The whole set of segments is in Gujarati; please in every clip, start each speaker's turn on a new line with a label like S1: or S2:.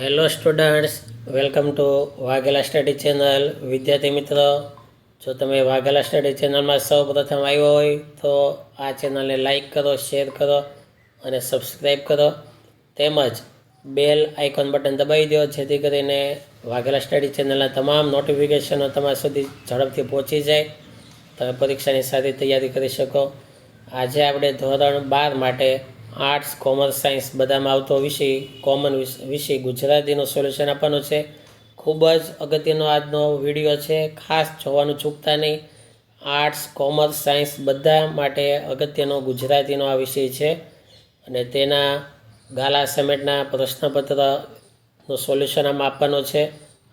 S1: Hello students, welcome to Vaghela study channel. વિદ્યાર્થી મિત્રો, જો તમે વાઘેલા સ્ટડી ચેનલમાં સૌ પ્રથમ આવ્યો હોય તો આ ચેનલને લાઈક કરો, શેર કરો અને સબસ્ક્રાઈબ કરો. તેમજ બેલ આઇકોન બટન દબાવી દો, જેથી કરીને વાઘેલા સ્ટડી ચેનલના તમામ નોટિફિકેશનો તમારા સુધી ઝડપથી પહોંચી જાય, તમે પરીક્ષાની સારી તૈયારી કરી શકો. આજે આપણે ધોરણ 12 માટે આર્ટ્સ, કોમર્સ, સાયન્સ બધામાં આવતો વિષય કોમન વિષય ગુજરાતીનું સોલ્યુશન આપવાનું છે. ખૂબ જ અગત્યનો આજનો વિડીયો છે, ખાસ જોવાનું ચૂકતા નહીં. આર્ટ્સ, કોમર્સ, સાયન્સ બધા માટે અગત્યનો ગુજરાતીનો આ વિષય છે અને તેના ગાલા અસાઇનમેન્ટના પ્રશ્નપત્રનું સોલ્યુશન આમાં આપવાનું છે.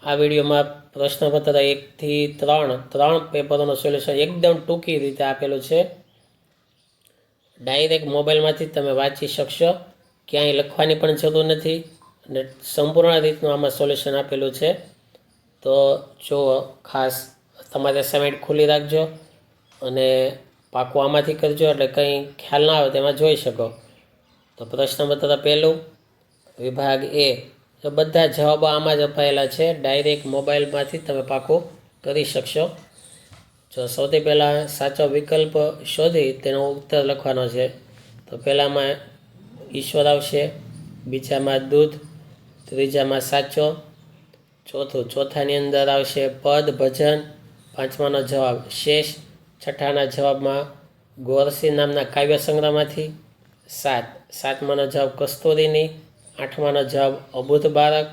S1: આ વિડીયોમાં પ્રશ્નપત્ર 1 થી 3 પેપરોનું સોલ્યુશન એકદમ ટૂંકી રીતે આપેલું છે. ડાયરેક્ટ મોબાઈલમાંથી તમે વાંચી શકશો, ક્યાંય લખવાની પણ જરૂર નથી અને સંપૂર્ણ રીતનું આમાં સોલ્યુશન આપેલું છે. તો જુઓ, ખાસ તમારે અસાઇનમેન્ટ ખુલ્લી રાખજો અને પાકું આમાંથી કરજો, એટલે કંઈ ખ્યાલ ના આવે તેમાં જોઈ શકો. તો પ્રશ્નપત્ર પહેલું, વિભાગ એ. તો બધા જવાબો આમાં જ અપાયેલા છે, ડાયરેક્ટ મોબાઈલમાંથી તમે પાકું કરી શકશો. જો સૌથી પહેલાં સાચો વિકલ્પ શોધી તેનો ઉત્તર લખવાનો છે. તો પહેલાંમાં ઈશ્વર આવશે, બીજામાં દૂધ, ત્રીજામાં સાચો, ચોથાની અંદર આવશે પદ, ભજન, પાંચમાનો જવાબ શેષ, છઠ્ઠાના જવાબમાં ગોરસી નામના કાવ્ય સંગ્રહમાંથી, સાતમાનો જવાબ કસ્તુરીની, આઠમાનો જવાબ અબુધ બાળક,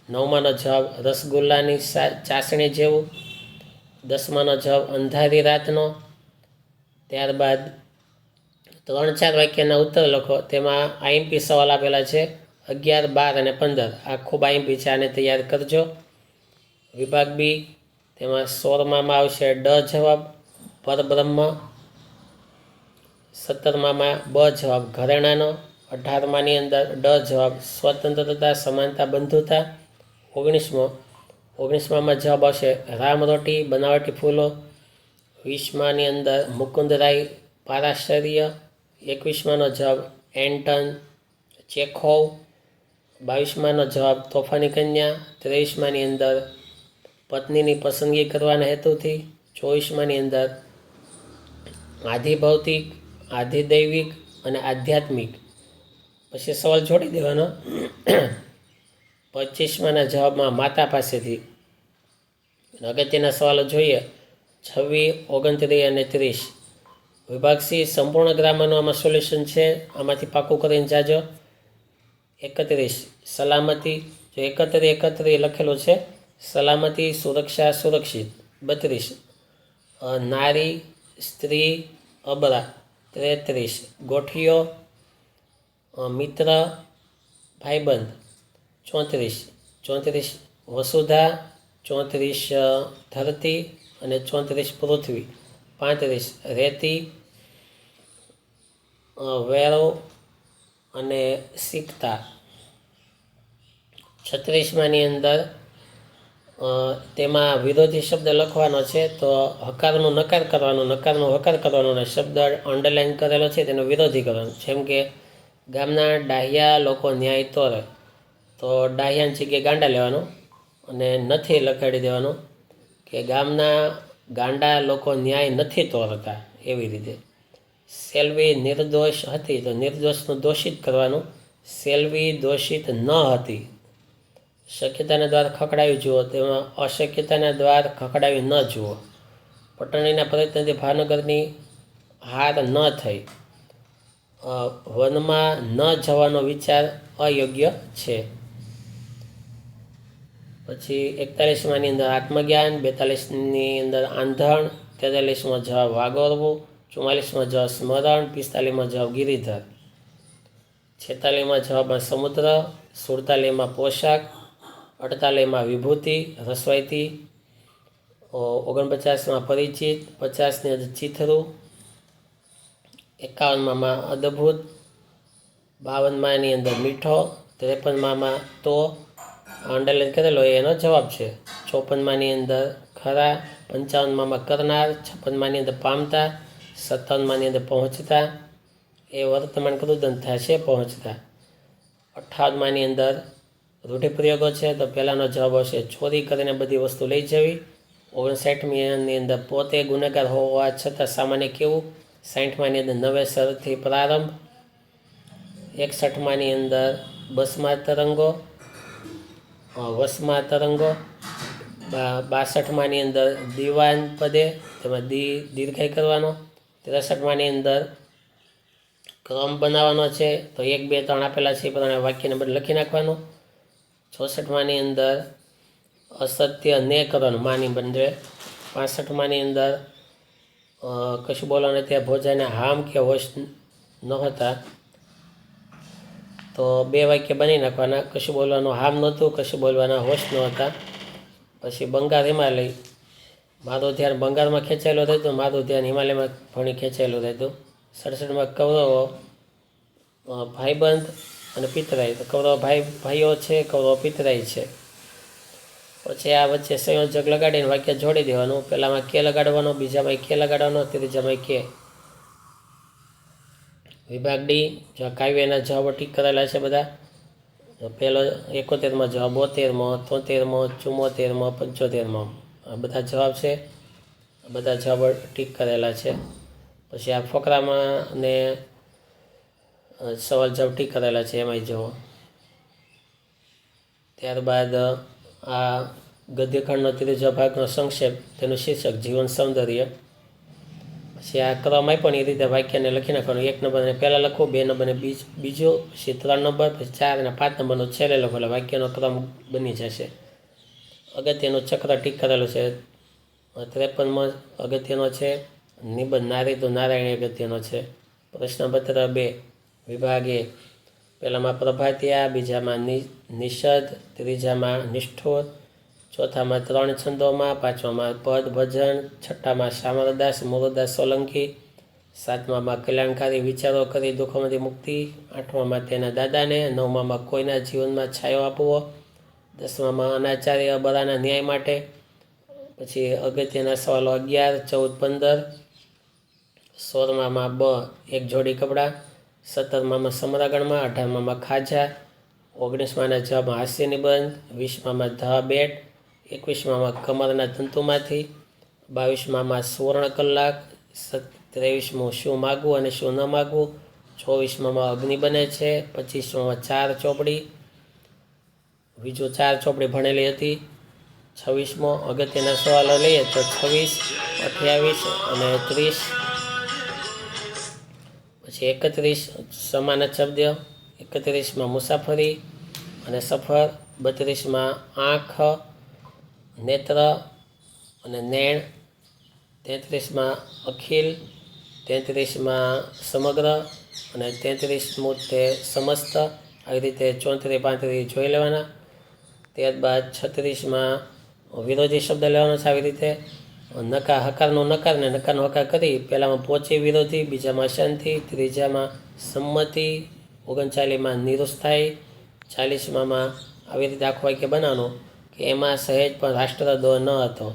S1: નવમાનો જવાબ રસગુલ્લાની ચાસણી જેવું, દસમાનો જવાબ અંધારી રાતનો. ત્યારબાદ 3-4 વાક્યના ઉત્તર લખો. તેમાં આઈએમપી સવાલ આપેલા છે 11, 12 અને 15. આ ખૂબ આઈએમપી છે, આને તૈયાર કરજો. વિભાગ બી, તેમાં 16મામાં આવશે ડ જવાબ પરબ્રહ્મ, 17મામાં બ જવાબ ઘરેણાનો, 18માની અંદર ડ જવાબ સ્વતંત્રતા, સમાનતા, બંધુતા, 19મામાં જવાબ આવશે રામરોટી, બનાવટી ફૂલો, 20માની અંદર મુકુંદરાય પારાશર્ય, 21માનો જવાબ એન્ટન ચેખોવ, 22માનો જવાબ તોફાની કન્યા, 23માની અંદર પત્નીની પસંદગી કરવાના હેતુથી, 24માની અંદર આધિભૌતિક, આધિદૈવિક અને આધ્યાત્મિક. પછી સવાલ જોડી દેવાનો. 25માના જવાબમાં માતા પાસેથી. અગત્યના સવાલો જોઈએ 26, 29 અને 30. વિભાગ સી, સંપૂર્ણ ગ્રામરનું આમાં સોલ્યુશન છે, આમાંથી પાકું કરીને જાજો. 31 સલામતી, જો 31 લખેલું છે, સલામતી, સુરક્ષા, સુરક્ષિત. 32 નારી, સ્ત્રી, અબરા. 33 ગોઠિયો, મિત્ર, ભાઈબંધ. 34 વસુધા, 34 ધરતી અને 34 પૃથ્વી. 35 રેતી, વેરો અને સિકતા. 36માની અંદર તેમાં વિરોધી શબ્દ લખવાનો છે, તો હકારનું નકાર કરવાનું, નકારનું હકાર કરવાનું અને શબ્દ અંડરલાઇન કરેલો છે તેનો વિરોધી કરવાનો. જેમ કે ગામના ડાહ્યા લોકો ન્યાય તોરે, તો ડાહ્યાની જગ્યાએ ગાંડા લેવાનું અને નથી લખાડી દેવાનું કે ગામના ગાંડા લોકો ન્યાય નથી તોરતા, એવી રીતે. સેલ્વી નિર્દોષ હતી, તો નિર્દોષનું દોષિત કરવાનું, સેલ્વી દોષિત ન હતી. શક્યતાના દ્વાર ખખડાવી જુઓ, તેમાં અશક્યતાના દ્વાર ખખડાવી ન જુઓ. પટણીના પ્રયત્નથી ભાવનગરની હાર ન થઈ. વનમાં ન જવાનો વિચાર અયોગ્ય છે. પછી 41માની અંદર આત્મજ્ઞાન, 42ની અંદર આંધણ, 43માં જવાબ વાગોરવું, 44માં જવાબ સ્મરણ, 45માં જવાબ ગિરિધર, 46માં જવાબમાં સમુદ્ર, 47માં પોશાક, 48માં વિભૂતિ રસવાઈથી, 49માં પરિચિત, 50ની અંદર ચીથરું, 51માં અદ્ભુત, 52માની અંદર મીઠો, 53માં તો અંડરલાઇન કરેલો એનો જવાબ છે, 54માની અંદર ખરા, 55માં કરનાર, 56માની અંદર પામતા, 57માની અંદર પહોંચતા, એ વર્તમાન કૃદંત થશે પહોંચતા, 58માની અંદર રૂઢિપ્રયોગો છે તો પહેલાંનો જવાબ આવશે ચોરી કરીને બધી વસ્તુ લઈ જવી. 59મીની અંદર પોતે ગુનેગાર હોવા છતાં સામાન્ય કેવું. 60માની અંદર નવેસરથી પ્રારંભ. 61માની અંદર બસમાં તરંગો, વસમાં તરંગો. 62માની અંદર દીવાન પદે, તેમાં દીર્ઘાય કરવાનો. 63માની અંદર ક્રમ બનાવવાનો છે તો 1, 2, 3 આપેલા છે એ પ્રમાણે વાક્યને બધું લખી નાખવાનું. 64માની અંદર અસત્ય ને કરવાનું માની બનશે. 65માની અંદર કશું બોલવાનું ત્યાં ભોજાને હામ કે હોશ નહોતા તો 2 વાક્ય બની નાખવાના. કશું બોલવાનું હામ નહોતું, કશું બોલવાના હોશ નહોતા. પછી બંગાળ હિમાલય, મારું ધ્યાન બંગાળમાં ખેંચાયેલું રહેતું, મારું ધ્યાન હિમાલયમાં ઘણી ખેંચાયેલું રહેતું. 67માં કૌરવો ભાઈબંધ અને પિતરાઈ, તો કૌરવ ભાઈઓ છે, કૌરવ પિતરાઈ છે. પછી આ વચ્ચે સંયોજક લગાડીને વાક્ય જોડી દેવાનું. પહેલામાં કે લગાડવાનો, બીજામાં કે લગાડવાનો, ત્રીજામાં કે. વિભાગ ડી, જો કાવ્યના જવાબો ટીક કરેલા છે બધા. પહેલો 71માં જવાબ, 72માં, 73માં, 74માં, 75માં આ બધા જવાબ છે. બધા જવાબો ટીક કરેલા છે. પછી આ ફકરામાં ને સવાલ જવાબ ટીક કરેલા છે એમાંય જુઓ. ત્યારબાદ આ ગદ્યખંડનો ત્રીજો ભાગનો સંક્ષેપ, તેનું શીર્ષક જીવન સૌંદર્ય. પછી આ ક્રમ પણ એ રીતે વાક્યને લખી નાખવાનું. 1 નંબરને પહેલાં લખો, 2 નંબરને બીજો, પછી 3 નંબર, પછી 4 અને 5 નંબરનો છેલ્લે લખો એટલે વાક્યનો ક્રમ બની જશે. અગત્યનું ચક્ર ટીક કરેલું છે. 53માં અગત્યનો છે. નિબંધ નારી તો નારાયણી અગત્યનો છે. પ્રશ્નપત્ર 2 વિભાગ એ, પહેલામાં પ્રભાતિયા, બીજામાં નિષદ, ત્રીજામાં નિષ્ઠુર, ચોથામાં 3 છંદોમાં, 5મામાં પદ ભજન, 6મામાં શામળદાસ મુરદાસ સોલંકી, 7મામાં કલ્યાણકારી વિચારો કરી દુઃખોમાંથી મુક્તિ, 8મામાં તેના દાદાને, 9મામાં કોઈના જીવનમાં છાયો આપવો, 10મામાં અનાચાર્ય અબરાના ન્યાય માટે. પછી અગત્યના સવાલો 11, 14, 15. 16મામાં બ, એક જોડી કપડાં, 17મામાં સમરાગણમાં, 18મામાં ખાજા, 19માના જવાબમાં હાસ્ય નિબંધ, 20મામાં ધ બેટ, 21મામાં કમરના તંતુમાંથી, 22મામાં સુવર્ણ કલાક, 23મું શું માગવું અને શું ન માગવું, 24મામાં અગ્નિ બને છે, 25મામાં 4 ચોપડી, બીજું 4 ચોપડી ભણેલી હતી. 26મો અગત્યના સવાલો લઈએ તો 26, 28 અને 30. પછી 31 સમાન શબ્દ, 31માં મુસાફરી અને સફર, 32માં આંખ, નેત્ર અને નેણ, 33માં અખિલ, 33માં સમગ્ર અને 33મું તે સમસ્ત. આવી રીતે 34, 35 જોઈ લેવાના. ત્યારબાદ 36માં વિરોધી શબ્દ લેવાનો છે. આવી રીતે હકારનો નકાર ને નકારનો હકાર કરી પહેલામાં પહોંચી વિરોધી, બીજામાં અશાંતિ, ત્રીજામાં સંમતિ, 39માં નિરુત્સાહી, 40માં આવી રીતે આખું વાક્ય બનાવવાનું કે એમાં સહેજ પણ રાષ્ટ્રદ્રોહ ન હતો.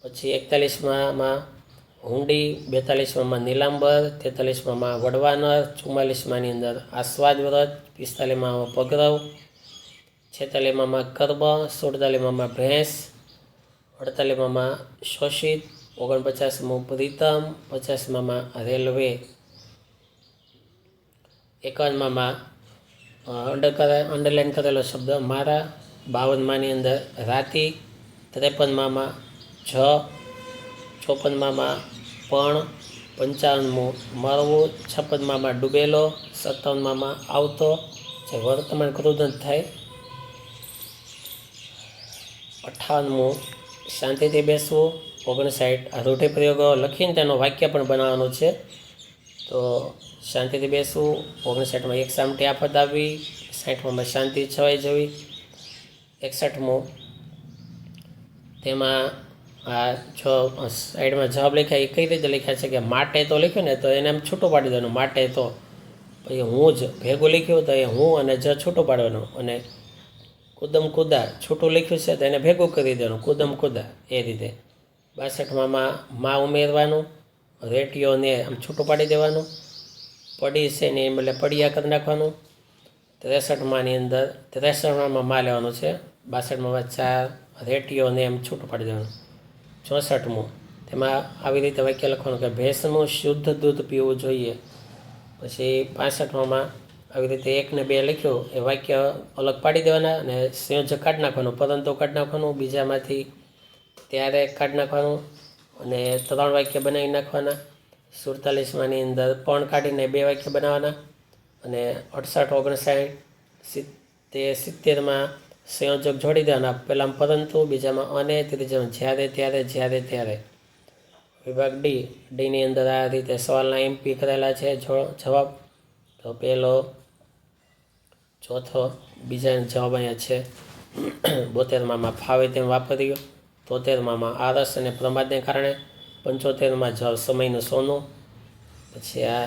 S1: પછી 41માં હુંડી, 42માં નીલાંબર, 43માં વડવાનર, 44માની અંદર આસ્વાદ વ્રત, 45માં પગરવ, 46માં કર્મ, 47માં ભેંસ, 48માં શોષિત, 49મું પ્રીતમ, 50માં રેલવે, 51માં અંડરલાઇન કરેલો શબ્દ મારા, 52માની અંદર રાતી, 53માં જ, 54માં પણ, 55મું મરવું, 56માં ડૂબેલો, 57માં આવતો જે વર્તમાન કૃદંત થાય, 58મું શાંતિથી બેસવું, 59 આ રૂઢિપ્રયોગો લખીને તેનું વાક્ય પણ બનાવવાનું છે. તો શાંતિથી બેસવું, 59માં એક સામટી આફત આવવી, 60માં શાંતિ છવાઈ જવી, 61મું તેમાં આ જો સાઈડમાં જવાબ લખ્યા એ કઈ રીતે લખ્યા છે કે માટે તો લખ્યું ને તો એને આમ છૂટું પાડી દેવાનું, માટે તો. પછી હું જ ભેગું લખ્યું તો એ હું અને જ છૂટું પાડવાનું, અને કુદમ કુદા છૂટું લખ્યું છે તો એને ભેગું કરી દેવાનું, કુદમ કુદા એ રીતે. 62માં માં ઉમેરવાનું, રેટિયોને આમ છૂટું પાડી દેવાનું, પડી છે ને એટલે પડિયા કરી નાખવાનું, 63માની અંદર 63માં માં લેવાનું છે, 62માં 4 રેટીઓ ને એમ છૂટું પાડી દેવાનું. 64મું તેમાં આવી રીતે વાક્ય લખવાનું કે ભેંસનું શુદ્ધ દૂધ પીવું જોઈએ. પછી 65માં આવી રીતે 1 ને 2 લખ્યું એ વાક્ય અલગ પાડી દેવાના અને સંયોજક કાઢી નાખવાનું, પરંતુ કાઢી નાખવાનું, બીજામાંથી ત્યારે કાઢી નાખવાનું અને 3 વાક્ય બનાવી નાખવાના. 47માની અંદર પણ કાઢીને 2 વાક્ય બનાવવાના અને 68, 59, 70માં સંયોજક જોડી દેવાના. પહેલામાં પરંતુ, બીજામાં અને, ત્રીજામાં જ્યારે, ત્યારે, જ્યારે, ત્યારે. વિભાગ ડીની અંદર આ રીતે સવાલના એમપી કરેલા છે જવાબ. તો પહેલો, ચોથો, બીજા જવાબ અહીંયા છે. 72માં ફાવે તેમ વાપર્યો. 73માં આળસ અને પ્રમાદને કારણે. 75માં જવાબ સમયનું સોનું. પછી આ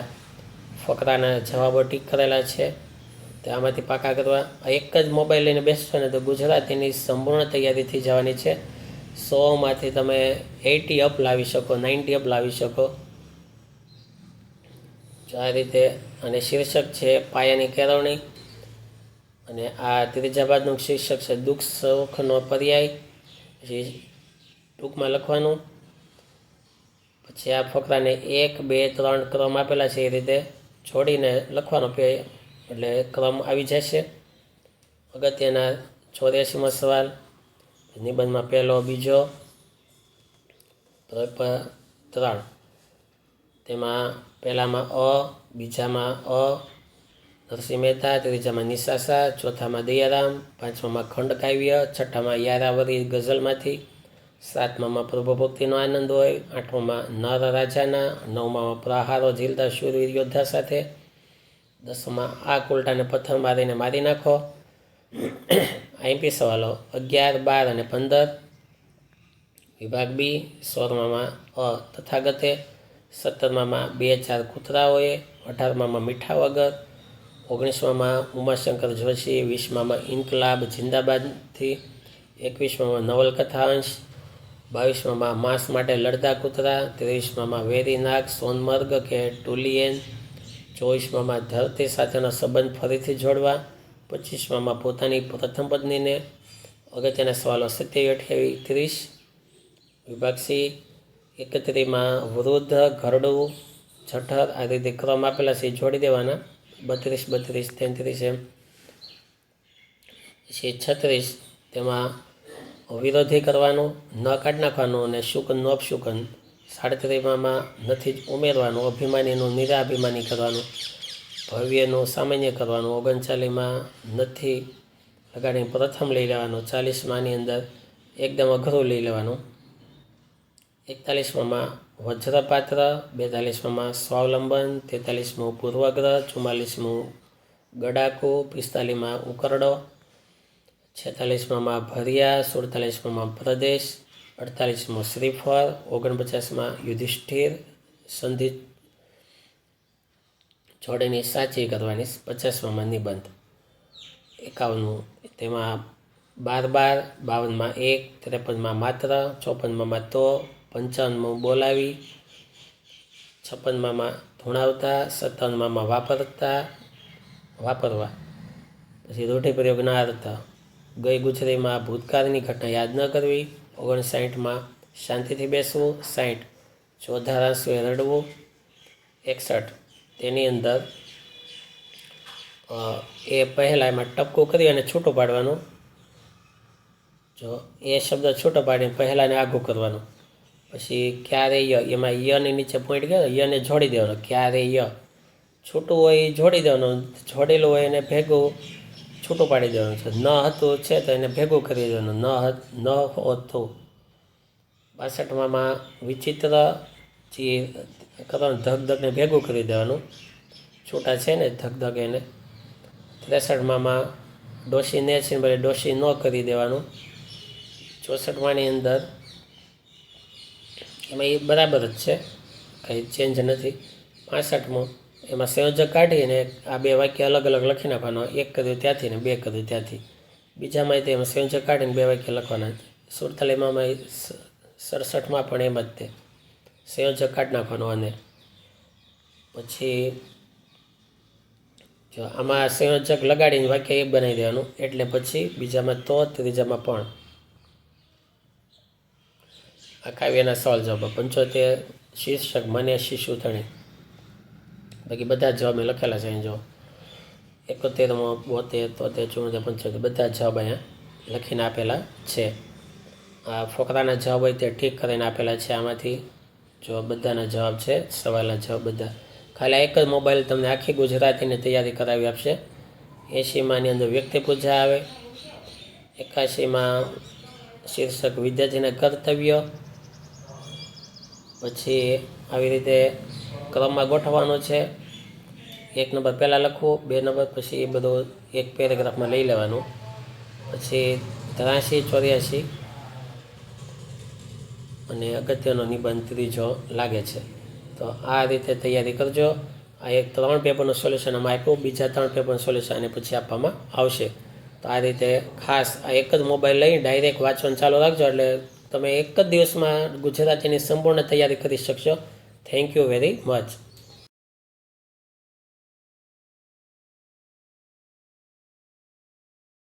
S1: ફકરાના જવાબો ટીક કરેલા છે, તો આમાંથી પાકા કરવા. એક જ મોબાઈલ લઈને બેસશો ને તો ગુજરાતીની સંપૂર્ણ તૈયારી થઈ જવાની છે. 100માંથી તમે 80 અપ લાવી શકો, 90 અપ લાવી શકો. આ રીતે. અને શીર્ષક છે પાયાની કેળવણી. અને આ ત્રીજા બાદનું શીર્ષક છે દુઃખ સુખનો પર્યાય. પછી ટૂંકમાં લખવાનું. પછી આ ફકરાને 1, 2, 3 ક્રમ આપેલા છે, એ રીતે જોડીને લખવાનો એટલે ક્રમ આવી જશે. અગત્યના 84મો સવાલ નિબંધમાં પહેલો, બીજો, 3. તેમાં પહેલામાં અ, બીજામાં અ નરસિંહ મહેતા, ત્રીજામાં નિશાસા, ચોથામાં દયારામ, 5મામાં ખંડકાવ્ય, 6મામાં યારાવરી ગઝલમાંથી, 7મામાં પ્રભુભક્તિનો આનંદ હોય, 8મામાં નર રાજાના, 9મામાં પ્રહારો ઝીલતા શૂરવીર યોદ્ધા સાથે, 10માં આ ઉલટાને પથ્થર મારીને મારી નાખો. આઈપી સવાલો 11, 12 અને 15. વિભાગ બી 16માં અ તથાગતે, 17માં 2-4 કૂતરાઓએ, 18માં મીઠા વગર, 19માં ઉમાશંકર જોશી, 20માં ઇન્કલાબ જિંદાબાદથી, 21માં નવલકથા અંશ, 22માં માંસ માટે લડતા કૂતરા, 23માં વેરીનાગ સોનમર્ગ કે ટુલિયન, 24માં ધરતી સાથેનો સંબંધ ફરીથી જોડવા, 25માં પોતાની પ્રથમ પત્નીને. અગત્યના સવાલો 27, 28, 30. વિભાગ સી 31માં વૃદ્ધ, ઘરડું, જઠર આ રીતે ક્રમ આપેલા છે જોડી દેવાના. 32, 32, 33 એમ. પછી 36 તેમાં વિરોધી કરવાનું, ન કાઢી નાખવાનું અને શુકનનું અપશુકન. 37માં નથી જ ઉમેરવાનું, અભિમાનીનું નિરાભિમાની કરવાનું, ભવ્યનું સામાન્ય કરવાનું. 39માં નથી લગાડીને પ્રથમ લઈ લેવાનું. 40માની અંદર એકદમ અઘરું લઈ લેવાનું. 41માં વજ્રપાત્ર, 42માં સ્વાવલંબન, 43માં પૂર્વગ્રહ, 44માં ગડાકુ, 45માં ઉકરડો, 46માં ભર્યા, 47માં પ્રદેશ, 48માં શ્રીફળ, 49માં યુધિષ્ઠિર સંધિ જોડેની સાચી કરવાની, 50માં નિબંધ. 51 તેમાં 12, 52માં 1, 53માં માત્ર, 54માં તો, 55માં બોલાવી, 56માં ધૂણાવતા, 57માં વાપરવા. પછી રૂઢિપ્રયોગના અર્થ. ગઈ ગુજરીમાં ભૂતકાળની ઘટના યાદ ન કરવી. 59માં શાંતિથી બેસવું. 60 ચોધારાંશુએ રડવું. 61 તેની અંદર એ પહેલાં એમાં ટપકું કરી અને છૂટું પાડવાનું. જો એ શબ્દ છૂટો પાડીને પહેલાંને આઘું કરવાનું. પછી ક્યારે ય, એમાં યની નીચે પોઈન્ટ ગયો, યને જોડી દેવાનો. ક્યારે ય છૂટું હોય એ જોડી દેવાનું, જોડેલું હોય એને ભેગું છૂટું પાડી દેવાનું છે. ન હતું છે તો એને ભેગું કરી દેવાનું. ન હતું. 62માં વિચિત્ર જે કરવાનું, ધગધગને ભેગું કરી દેવાનું, છૂટા છે ને ધગધગ એને. 63માં ડોશીને છે ને બદલે ડોશી ન કરી દેવાનું. 64માની અંદર એમાં એ બરાબર જ છે, કંઈ ચેન્જ નથી. 65માં એમાં સંયોજક કાઢીને આ બે વાક્ય અલગ અલગ લખી નાખવાનો. 1 કર્યું ત્યાંથી ને 2 કર્યું ત્યાંથી. બીજામાં તે એમાં સંયોજક કાઢીને 2 વાક્ય લખવાના. 47માં 67માં પણ એમ જ તે સંયોજક કાઢી નાખવાનો. અને પછી જો આમાં સંયોજક લગાડીને વાક્ય એ બનાવી દેવાનું, એટલે પછી બીજામાં તો, ત્રીજામાં પણ. આ કાવ્યના સવાલ જવાબ. 75 શીર્ષક મને શિશુ ધણી. બાકી બધા જ જવાબ મેં લખેલા છે અહીં જો. 71, 72, 73, 74, 75 બધા જ જવાબ અહીંયા લખીને આપેલા છે. આ ફકરાના જવાબ હોય તે ઠીક કરીને આપેલા છે આમાંથી. જો બધાના જવાબ છે, સવાલના જવાબ બધા. ખાલી એક જ મોબાઈલ તમને આખી ગુજરાતીની તૈયારી કરાવી આપશે. 80માની અંદર વ્યક્તિ પૂજા આવે. 81માં શીર્ષક વિદ્યાર્થીના કર્તવ્ય. પછી આવી રીતે ક્રમમાં ગોઠવવાનું છે. 1 નંબર પહેલાં લખવું, 2 નંબર, પછી એ બધું એક પેરેગ્રાફમાં લઈ લેવાનું. પછી 83, 84 અને અગત્યનો નિબંધ ત્રીજો લાગે છે. તો આ રીતે તૈયારી કરજો. આ 3 પેપરનું સોલ્યુશન આમાં આપ્યું, બીજા 3 પેપરનું સોલ્યુશન અને પછી આપવામાં આવશે. તો આ રીતે ખાસ આ એક જ મોબાઈલ લઈ ડાયરેક્ટ વાંચવાનું ચાલુ રાખજો, એટલે તમે એક જ દિવસમાં ગુજરાતીની સંપૂર્ણ તૈયારી કરી શકશો. Thank you very much.